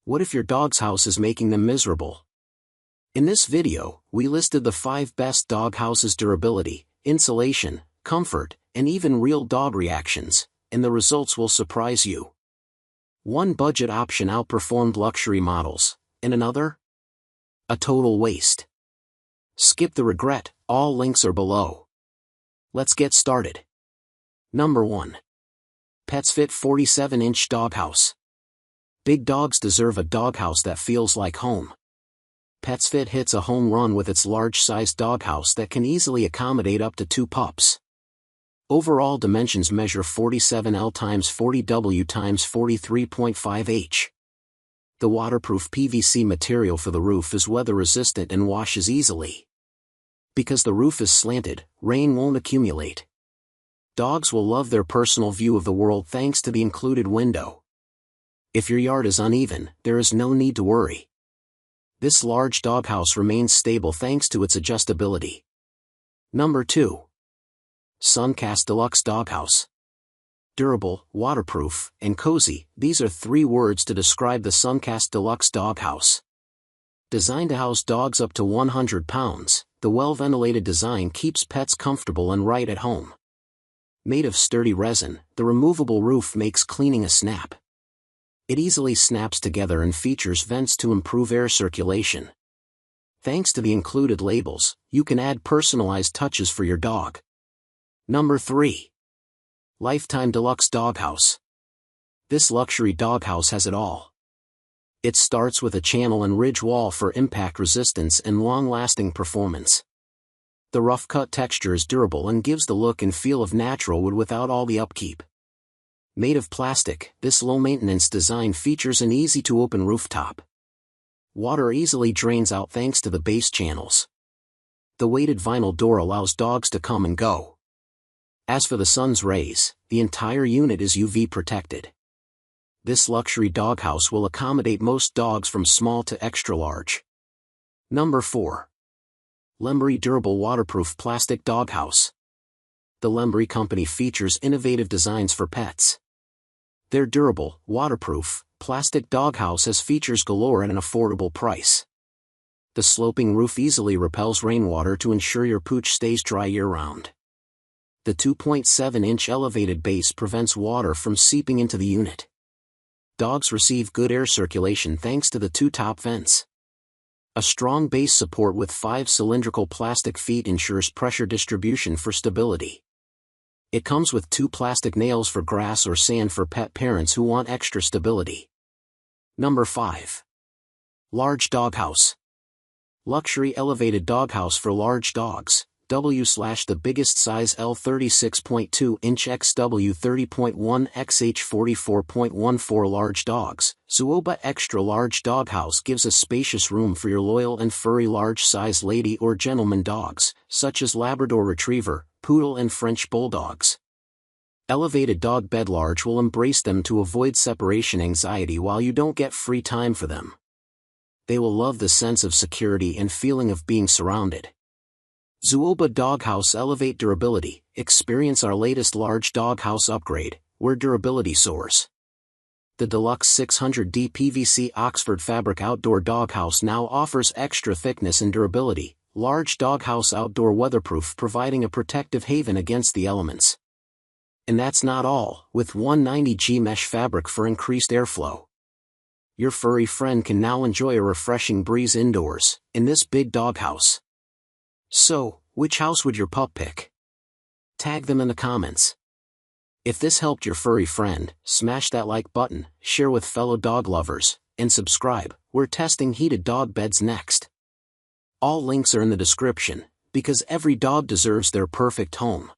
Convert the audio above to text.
What if your dog's house is making them miserable? In this video, we listed the 5 best dog houses: durability, insulation, comfort, and even real dog reactions, and the results will surprise you. One budget option outperformed luxury models, and another? A total waste. Skip the regret, all links are below. Let's get started. Number 1. Petsfit 47-inch Doghouse. Big dogs deserve a doghouse that feels like home. Petsfit hits a home run with its large-sized doghouse that can easily accommodate up to 2 pups. Overall dimensions measure 47L x 40W x 43.5H. The waterproof PVC material for the roof is weather-resistant and washes easily. Because the roof is slanted, rain won't accumulate. Dogs will love their personal view of the world thanks to the included window. If your yard is uneven, there is no need to worry. This large doghouse remains stable thanks to its adjustability. Number 2. Suncast Deluxe Doghouse. Durable, waterproof, and cozy, these are 3 words to describe the Suncast Deluxe Doghouse. Designed to house dogs up to 100 pounds, the well-ventilated design keeps pets comfortable and right at home. Made of sturdy resin, the removable roof makes cleaning a snap. It easily snaps together and features vents to improve air circulation. Thanks to the included labels, you can add personalized touches for your dog. Number 3. Lifetime Deluxe Doghouse. This luxury doghouse has it all. It starts with a channel and ridge wall for impact resistance and long-lasting performance. The rough-cut texture is durable and gives the look and feel of natural wood without all the upkeep. Made of plastic, this low-maintenance design features an easy-to-open rooftop. Water easily drains out thanks to the base channels. The weighted vinyl door allows dogs to come and go. As for the sun's rays, the entire unit is UV protected. This luxury doghouse will accommodate most dogs from small to extra large. Number 4. Lemberi Durable Waterproof Plastic Doghouse. The Lemberi company features innovative designs for pets. Their durable, waterproof, plastic doghouse has features galore at an affordable price. The sloping roof easily repels rainwater to ensure your pooch stays dry year-round. The 2.7-inch elevated base prevents water from seeping into the unit. Dogs receive good air circulation thanks to the 2 top vents. A strong base support with 5 cylindrical plastic feet ensures pressure distribution for stability. It comes with 2 plastic nails for grass or sand for pet parents who want extra stability. Number 5. Large Doghouse. Luxury elevated doghouse for large dogs. The biggest size L 36.2 inch x W 30.1 x H 44.14 large dogs. Zuoba Extra Large Doghouse gives a spacious room for your loyal and furry large size lady or gentleman dogs, such as Labrador Retriever, Poodle and French Bulldogs. Elevated dog bed large will embrace them to avoid separation anxiety while you don't get free time for them. They will love the sense of security and feeling of being surrounded. Zuoba Doghouse Elevate Durability. Experience our latest large doghouse upgrade, where durability soars. The Deluxe 600D PVC Oxford Fabric Outdoor Doghouse now offers extra thickness and durability. Large doghouse outdoor weatherproof, providing a protective haven against the elements. And that's not all, with 190G mesh fabric for increased airflow. Your furry friend can now enjoy a refreshing breeze indoors, in this big doghouse. So, which house would your pup pick? Tag them in the comments. If this helped your furry friend, smash that like button, share with fellow dog lovers, and subscribe. We're testing heated dog beds next. All links are in the description, because every dog deserves their perfect home.